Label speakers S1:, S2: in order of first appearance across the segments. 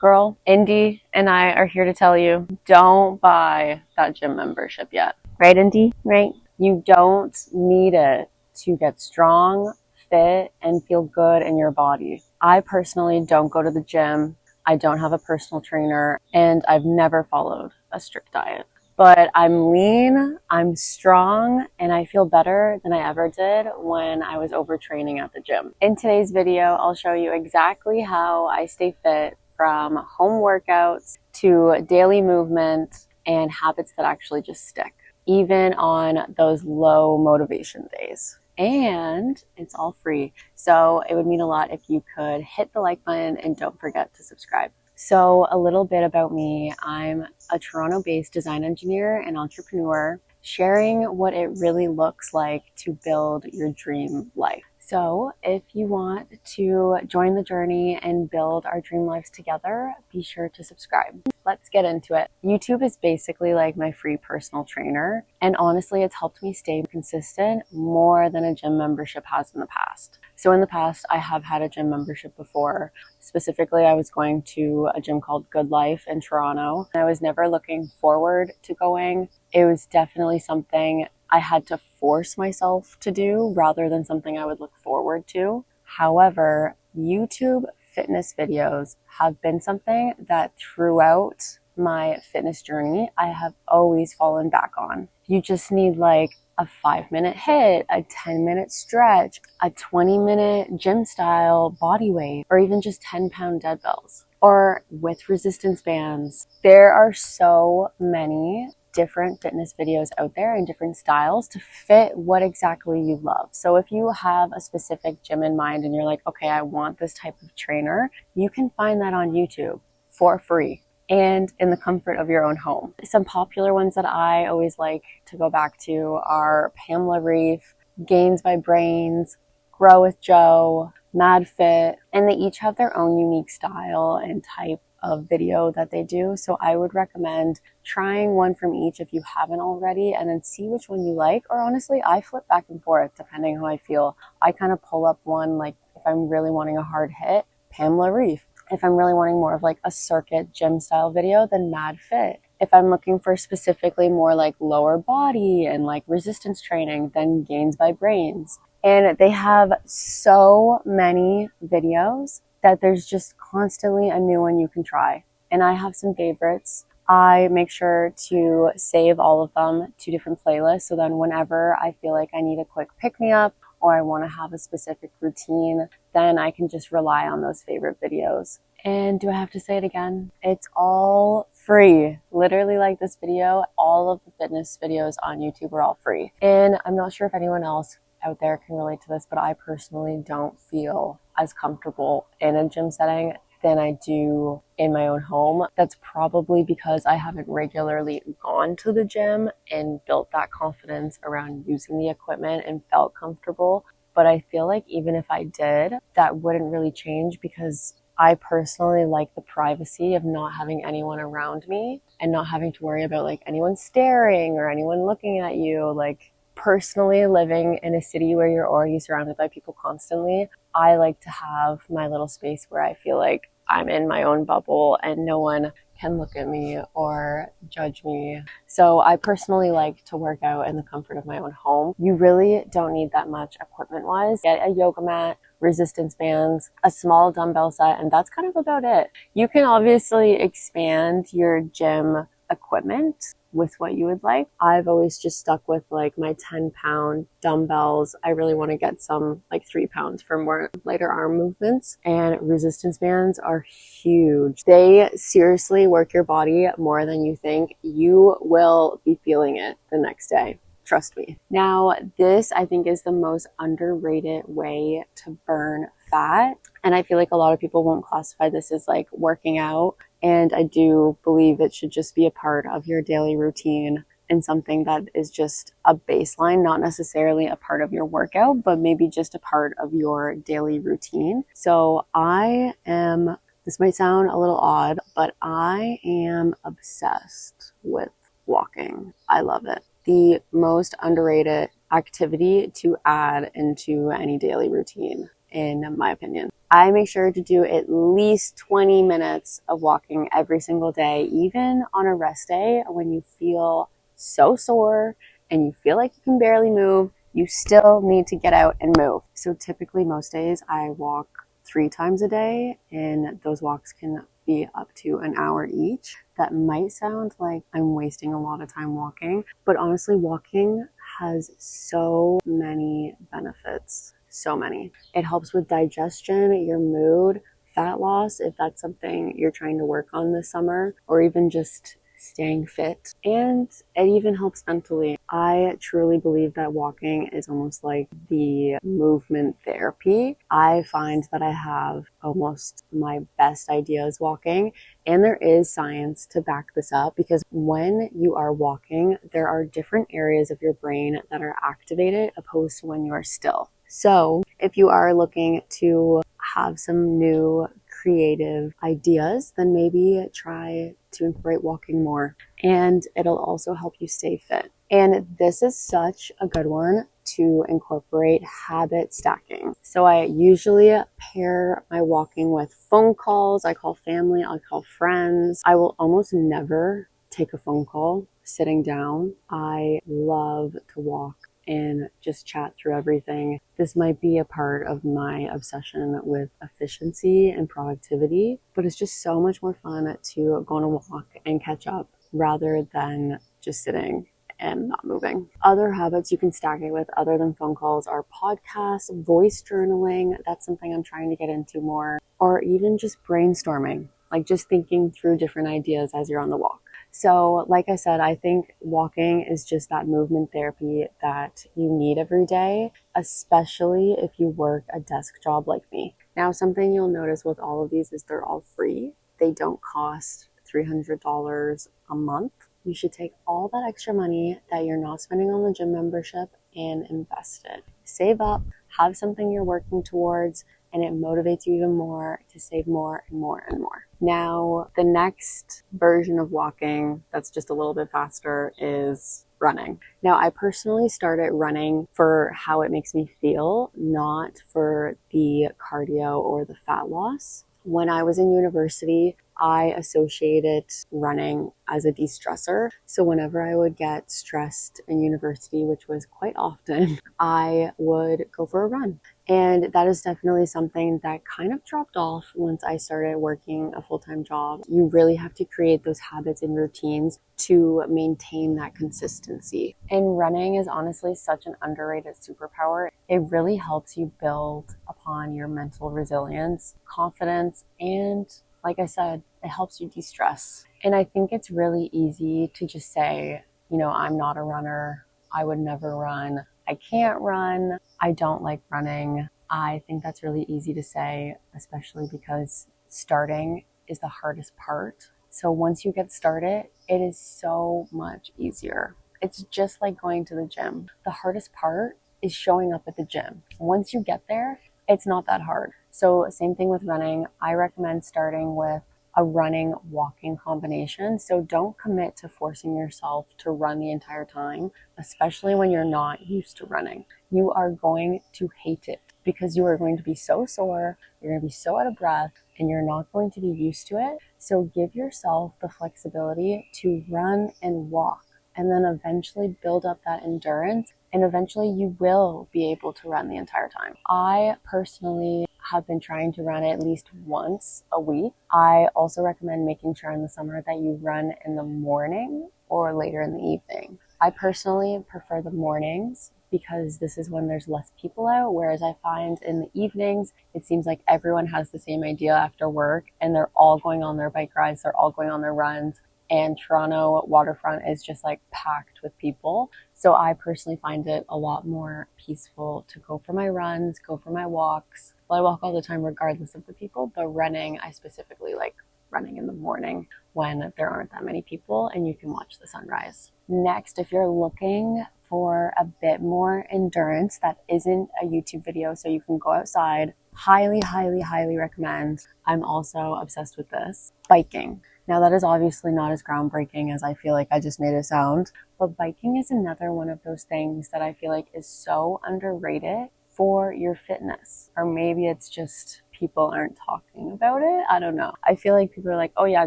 S1: Girl, Indy and I are here to tell you, don't buy that gym membership yet. Right, Indy? Right? You don't need it to get strong, fit, and feel good in your body. I personally don't go to the gym. I don't have a personal trainer, and I've never followed a strict diet. But I'm lean, I'm strong, and I feel better than I ever did when I was overtraining at the gym. In today's video, I'll show you exactly how I stay fit from home workouts to daily movement and habits that actually just stick, even on those low motivation days. And it's all free. So it would mean a lot if you could hit the like button and don't forget to subscribe. So a little bit about me. I'm a Toronto-based design engineer and entrepreneur, sharing what it really looks like to build your dream life. So if you want to join the journey and build our dream lives together, be sure to subscribe. Let's get into it. YouTube is basically like my free personal trainer, and honestly, it's helped me stay consistent more than a gym membership has in the past. So in the past, I have had a gym membership before. Specifically, I was going to a gym called Good Life in Toronto. I was never looking forward to going. It was definitely something I had to force myself to do rather than something I would look forward to. However, YouTube fitness videos have been something that throughout my fitness journey, I have always fallen back on. You just need like a 5-minute hit, a 10-minute stretch, a 20-minute gym style body weight, or even just 10-pound dead bells, or with resistance bands. There are so many different fitness videos out there and different styles to fit what exactly you love. So if you have a specific gym in mind and you're like, okay, I want this type of trainer, you can find that on YouTube for free and in the comfort of your own home. Some popular ones that I always like to go back to are Pamela Reif, Gains by Brains, Grow with Joe, MadFit, and they each have their own unique style and type of video that they do. So I would recommend trying one from each if you haven't already, and then see which one you like. Or honestly, I flip back and forth depending how I feel. I kind of pull up one, like if I'm really wanting a hard hit, Pamela Reif. If I'm really wanting more of like a circuit gym style video, then MadFit. If I'm looking for specifically more like lower body and like resistance training, then Gains by Brains. And they have so many videos that there's just constantly a new one you can try. And I have some favorites. I make sure to save all of them to different playlists, so then whenever I feel like I need a quick pick-me-up or I want to have a specific routine, then I can just rely on those favorite videos. And do I have to say it again? It's all free. Literally, like this video, all of the fitness videos on YouTube are all free. And I'm not sure if anyone else out there can relate to this, but I personally don't feel as comfortable in a gym setting than I do in my own home. That's probably because I haven't regularly gone to the gym and built that confidence around using the equipment and felt comfortable. But I feel like even if I did, that wouldn't really change because I personally like the privacy of not having anyone around me and not having to worry about like anyone staring or anyone looking at you. Like, personally, living in a city where you're already surrounded by people constantly, I like to have my little space where I feel like I'm in my own bubble and no one can look at me or judge me. So I personally like to work out in the comfort of my own home. You really don't need that much equipment-wise. Get a yoga mat, resistance bands, a small dumbbell set, and that's kind of about it. You can obviously expand your gym equipment with what you would like. I've always just stuck with like my 10-pound dumbbells. I really want to get some like 3 pounds for more lighter arm movements, and resistance bands are huge. They seriously work your body more than you think. You will be feeling it the next day. Trust me. Now, this I think is the most underrated way to burn fat. And I feel like a lot of people won't classify this as like working out. And I do believe it should just be a part of your daily routine and something that is just a baseline, not necessarily a part of your workout, but maybe just a part of your daily routine. So this might sound a little odd, but I am obsessed with walking. I love it. The most underrated activity to add into any daily routine. in my opinion. I make sure to do at least 20 minutes of walking every single day, even on a rest day when you feel so sore and you feel like you can barely move. You still need to get out and move. So typically most days I walk 3 times a day, and those walks can be up to an hour each. That might sound like I'm wasting a lot of time walking, but honestly, walking has so many benefits. So many. It helps with digestion, your mood, fat loss, if that's something you're trying to work on this summer, or even just staying fit. And it even helps mentally. I truly believe that walking is almost like the movement therapy. I find that I have almost my best ideas walking, and there is science to back this up, because when you are walking, there are different areas of your brain that are activated opposed to when you are still. So if you are looking to have some new creative ideas, then maybe try to incorporate walking more, and it'll also help you stay fit. And this is such a good one to incorporate habit stacking. So I usually pair my walking with phone calls. I call family, I call friends. I will almost never take a phone call sitting down. I love to walk and just chat through everything. This might be a part of my obsession with efficiency and productivity, but it's just so much more fun to go on a walk and catch up rather than just sitting and not moving. Other habits you can stack it with other than phone calls are podcasts, voice journaling. That's something I'm trying to get into more, or even just brainstorming, like just thinking through different ideas as you're on the walk. So like I said, I think walking is just that movement therapy that you need every day, especially if you work a desk job like me. Now, something you'll notice with all of these is they're all free. They don't cost $300 a month. You should take all that extra money that you're not spending on the gym membership and invest it. Save up, have something you're working towards, and it motivates you even more to save more and more and more. Now, the next version of walking that's just a little bit faster is running. Now, I personally started running for how it makes me feel, not for the cardio or the fat loss. When I was in university, I associated running as a de-stressor. So whenever I would get stressed in university, which was quite often, I would go for a run. And that is definitely something that kind of dropped off once I started working a full-time job. You really have to create those habits and routines to maintain that consistency. And running is honestly such an underrated superpower. It really helps you build upon your mental resilience, confidence, and like I said, it helps you de-stress. And I think it's really easy to just say, you know, I'm not a runner. I would never run. I can't run. I don't like running. I think that's really easy to say, especially because starting is the hardest part. So once you get started, it is so much easier. It's just like going to the gym. The hardest part is showing up at the gym. Once you get there, it's not that hard. So same thing with running. I recommend starting with a running walking combination. So don't commit to forcing yourself to run the entire time, especially when you're not used to running. You are going to hate it because you are going to be so sore, you're going to be so out of breath, and you're not going to be used to it. So give yourself the flexibility to run and walk, and then eventually build up that endurance, and eventually you will be able to run the entire time. I personally have been trying to run at least once a week. I also recommend making sure in the summer that you run in the morning or later in the evening. I personally prefer the mornings because this is when there's less people out, whereas I find in the evenings, it seems like everyone has the same idea after work and they're all going on their bike rides, they're all going on their runs. And Toronto waterfront is just like packed with people. So I personally find it a lot more peaceful to go for my runs, go for my walks. Well, I walk all the time regardless of the people, but running, I specifically like running in the morning when there aren't that many people and you can watch the sunrise. Next, if you're looking for a bit more endurance that isn't a YouTube video so you can go outside, highly, highly, highly recommend. I'm also obsessed with this. Biking. Now that is obviously not as groundbreaking as I feel like I just made it sound, but biking is another one of those things that I feel like is so underrated for your fitness. Or maybe it's just people aren't talking about it. I don't know. I feel like people are like, oh yeah, I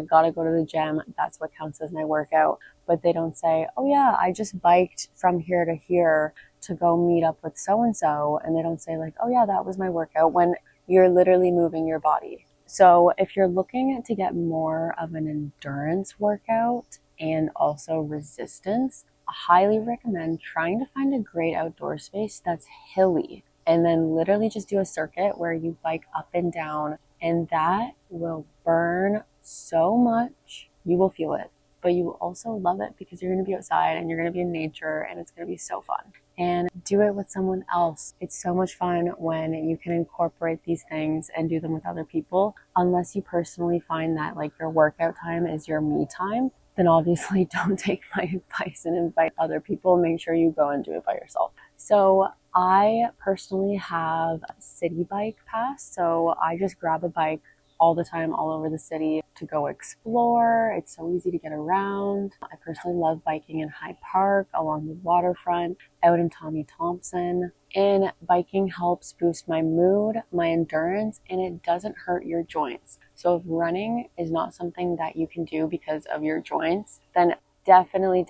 S1: gotta go to the gym. That's what counts as my workout. But they don't say, oh yeah, I just biked from here to here to go meet up with so-and-so. And they don't say like, oh yeah, that was my workout, when you're literally moving your body. So if you're looking to get more of an endurance workout and also resistance, I highly recommend trying to find a great outdoor space that's hilly, and then literally just do a circuit where you bike up and down, and that will burn so much. You will feel it, but you will also love it because you're going to be outside and you're going to be in nature, and it's going to be so fun. And do it with someone else. It's so much fun when you can incorporate these things and do them with other people. Unless you personally find that like your workout time is your me time, then obviously don't take my advice and invite other people. Make sure you go and do it by yourself. So I personally have a city bike pass. So I just grab a bike all the time, all over the city to go explore. It's so easy to get around. I personally love biking in Hyde Park, along the waterfront, out in Tommy Thompson. And biking helps boost my mood, my endurance, and it doesn't hurt your joints. So if running is not something that you can do because of your joints, then definitely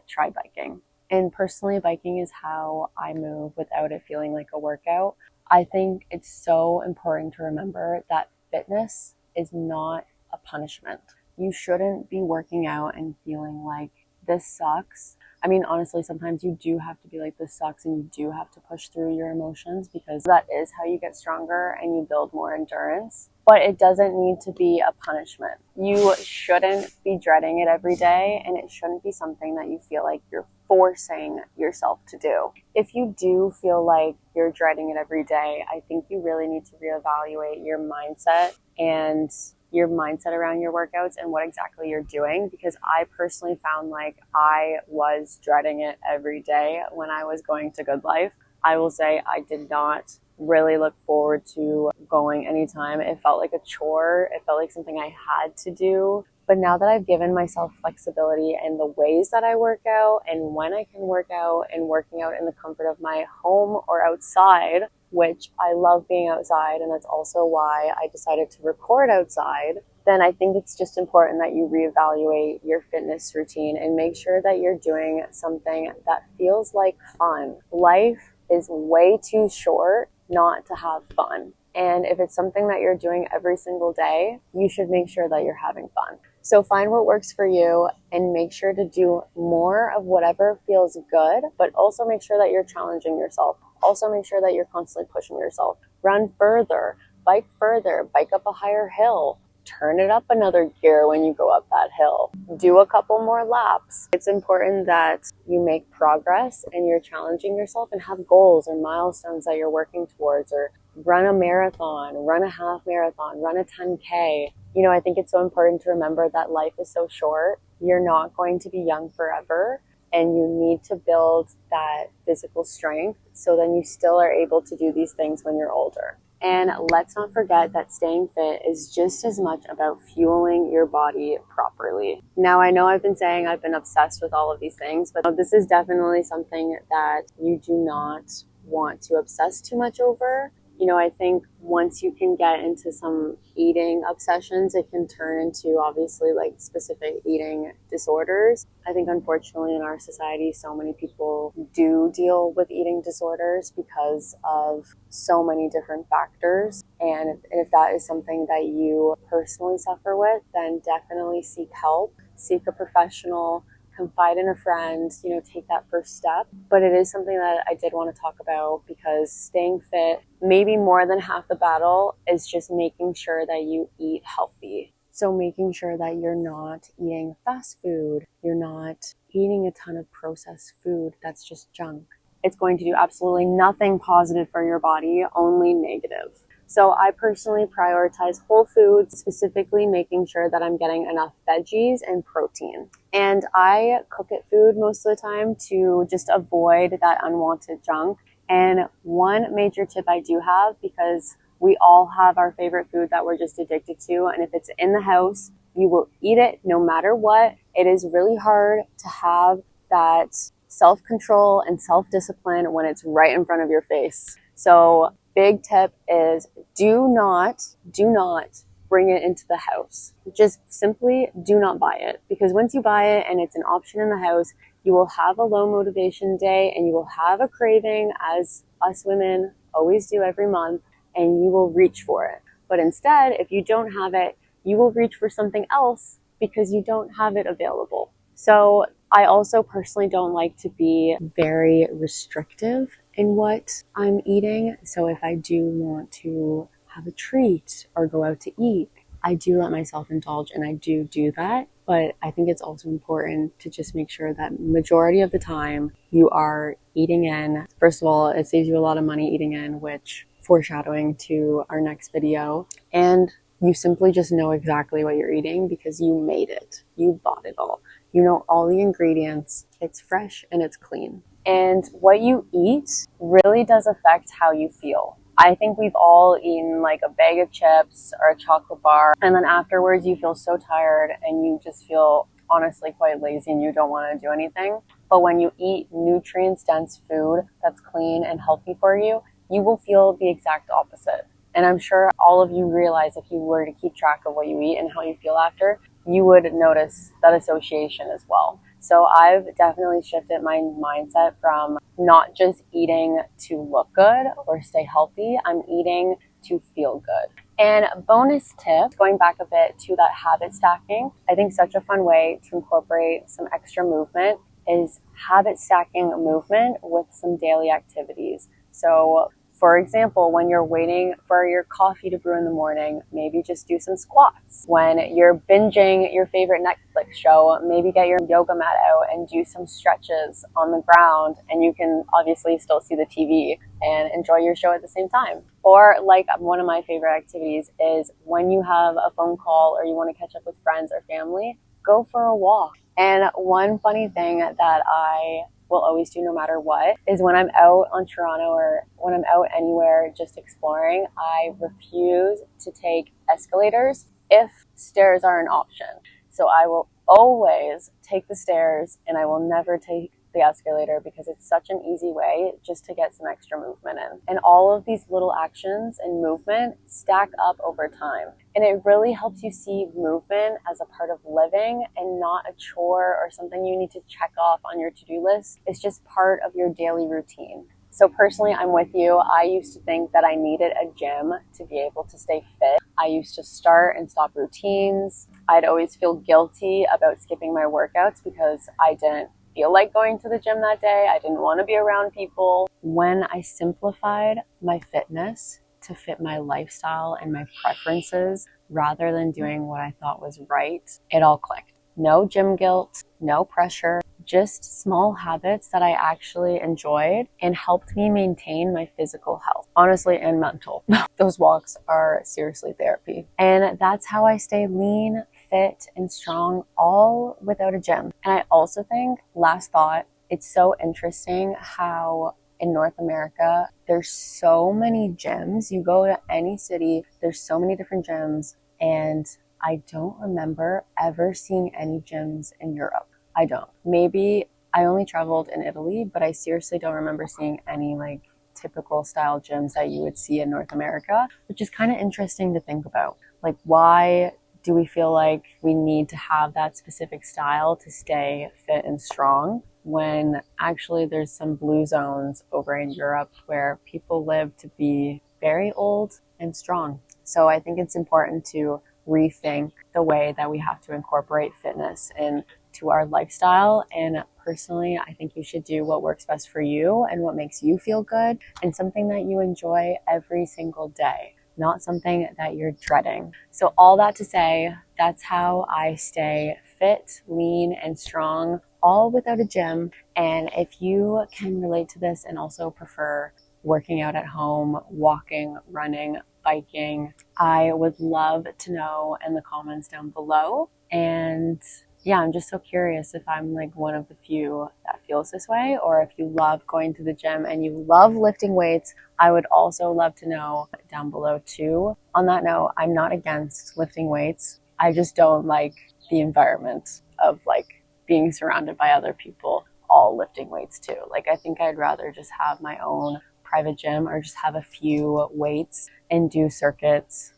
S1: try biking. And personally, biking is how I move without it feeling like a workout. I think it's so important to remember that fitness is not a punishment. You shouldn't be working out and feeling like this sucks. I mean, honestly, sometimes you do have to be like, this sucks, and you do have to push through your emotions, because that is how you get stronger and you build more endurance. But it doesn't need to be a punishment. You shouldn't be dreading it every day, and it shouldn't be something that you feel like you're forcing yourself to do. If you do feel like you're dreading it every day, I think you really need to reevaluate your mindset and your mindset around your workouts and what exactly you're doing, because I personally found like I was dreading it every day when I was going to Good Life. I will say I did not really look forward to going anytime. It felt like a chore. It felt like something I had to do. But now that I've given myself flexibility in the ways that I work out and when I can work out, and working out in the comfort of my home or outside, which I love being outside, and that's also why I decided to record outside, then I think it's just important that you reevaluate your fitness routine and make sure that you're doing something that feels like fun. Life is way too short not to have fun. And if it's something that you're doing every single day, you should make sure that you're having fun. So find what works for you and make sure to do more of whatever feels good, but also make sure that you're challenging yourself. Also make sure that you're constantly pushing yourself. Run further, bike up a higher hill. Turn it up another gear when you go up that hill. Do a couple more laps. It's important that you make progress and you're challenging yourself and have goals or milestones that you're working towards, or run a marathon, run a half marathon, run a 10K. You know, I think it's so important to remember that life is so short. You're not going to be young forever, and you need to build that physical strength so then you still are able to do these things when you're older. And let's not forget that staying fit is just as much about fueling your body properly. Now, I know I've been saying I've been obsessed with all of these things, but this is definitely something that you do not want to obsess too much over. You know, I think once you can get into some eating obsessions, it can turn into obviously like specific eating disorders. I think unfortunately in our society, so many people do deal with eating disorders because of so many different factors. And if that is something that you personally suffer with, then definitely seek help, seek a professional, confide in a friend, you know, take that first step. But it is something that I did want to talk about, because staying fit, maybe more than half the battle is just making sure that you eat healthy. So making sure that you're not eating fast food, you're not eating a ton of processed food that's just junk. It's going to do absolutely nothing positive for your body, only negative. So I personally prioritize whole foods, specifically making sure that I'm getting enough veggies and protein. And I cook at food most of the time to just avoid that unwanted junk. And one major tip I do have, because we all have our favorite food that we're just addicted to, and if it's in the house, you will eat it no matter what. It is really hard to have that self-control and self-discipline when it's right in front of your face. So big tip is do not bring it into the house. Just simply do not buy it, because once you buy it and it's an option in the house, you will have a low motivation day and you will have a craving, as us women always do every month, and you will reach for it. But instead, if you don't have it, you will reach for something else because you don't have it available. So I also personally don't like to be very restrictive in what I'm eating. So if I do want to have a treat or go out to eat, I do let myself indulge, and I do that. But I think it's also important to just make sure that majority of the time you are eating in. First of all, it saves you a lot of money eating in, which foreshadowing to our next video. And you simply just know exactly what you're eating because you made it. You bought it all. You know all the ingredients. It's fresh and it's clean. And what you eat really does affect how you feel. I think we've all eaten like a bag of chips or a chocolate bar, and then afterwards you feel so tired and you just feel honestly quite lazy and you don't want to do anything. But when you eat nutrients dense food that's clean and healthy for you, you will feel the exact opposite. And I'm sure all of you realize, if you were to keep track of what you eat and how you feel after, you would notice that association as well. So I've definitely shifted my mindset from not just eating to look good or stay healthy. I'm eating to feel good. And bonus tip, going back a bit to that habit stacking, I think such a fun way to incorporate some extra movement is habit stacking movement with some daily activities. So for example, when you're waiting for your coffee to brew in the morning, maybe just do some squats. When you're binging your favorite Netflix show, maybe get your yoga mat out and do some stretches on the ground, and you can obviously still see the TV and enjoy your show at the same time. Or like one of my favorite activities is when you have a phone call or you want to catch up with friends or family, go for a walk. And one funny thing that I will always do no matter what is when I'm out on Toronto or when I'm out anywhere just exploring, I refuse to take escalators if stairs are an option. So I will always take the stairs and I will never take the escalator because it's such an easy way just to get some extra movement in. And all of these little actions and movement stack up over time. And it really helps you see movement as a part of living and not a chore or something you need to check off on your to-do list. It's just part of your daily routine. So personally, I'm with you. I used to think that I needed a gym to be able to stay fit. I used to start and stop routines. I'd always feel guilty about skipping my workouts because I didn't feel like going to the gym that day. I didn't want to be around people. When I simplified my fitness to fit my lifestyle and my preferences rather than doing what I thought was right, it all clicked. No gym guilt, no pressure, just small habits that I actually enjoyed and helped me maintain my physical health, honestly, and mental. Those walks are seriously therapy. And that's how I stay lean, fit, and strong, all without a gym. And I also think, last thought, it's so interesting how in North America, there's so many gyms. You go to any city, there's so many different gyms, and I don't remember ever seeing any gyms in Europe. I don't. Maybe I only traveled in Italy, but I seriously don't remember seeing any like typical style gyms that you would see in North America, which is kind of interesting to think about. Like, why do we feel like we need to have that specific style to stay fit and strong when actually there's some blue zones over in Europe where people live to be very old and strong? So I think it's important to rethink the way that we have to incorporate fitness into our lifestyle. And personally, I think you should do what works best for you and what makes you feel good and something that you enjoy every single day, not something that you're dreading. So all that to say, that's how I stay fit, lean, and strong, all without a gym. And if you can relate to this and also prefer working out at home, walking, running, biking, I would love to know in the comments down below. And yeah, I'm just so curious if I'm like one of the few that feels this way, or if you love going to the gym and you love lifting weights. I would also love to know down below too. On that note, I'm not against lifting weights. I just don't like the environment of like being surrounded by other people all lifting weights too. Like, I think I'd rather just have my own private gym or just have a few weights and do circuits,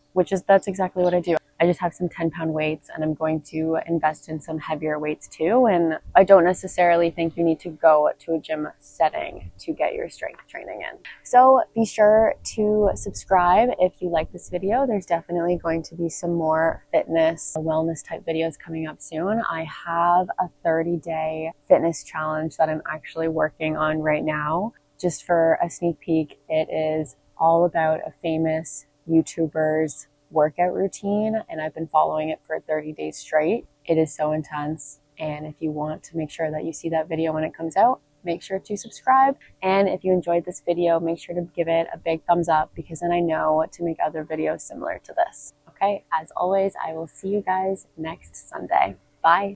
S1: that's exactly what I do. I just have some 10-pound weights and I'm going to invest in some heavier weights too. And I don't necessarily think you need to go to a gym setting to get your strength training in. So be sure to subscribe if you like this video. There's definitely going to be some more fitness, wellness type videos coming up soon. I have a 30-day fitness challenge that I'm actually working on right now. Just for a sneak peek, it is all about a famous YouTuber's workout routine, and I've been following it for 30 days straight. It is so intense, and if you want to make sure that you see that video when it comes out, make sure to subscribe. And if you enjoyed this video, make sure to give it a big thumbs up, because then I know to make other videos similar to this. Okay, as always, I will see you guys next Sunday. Bye.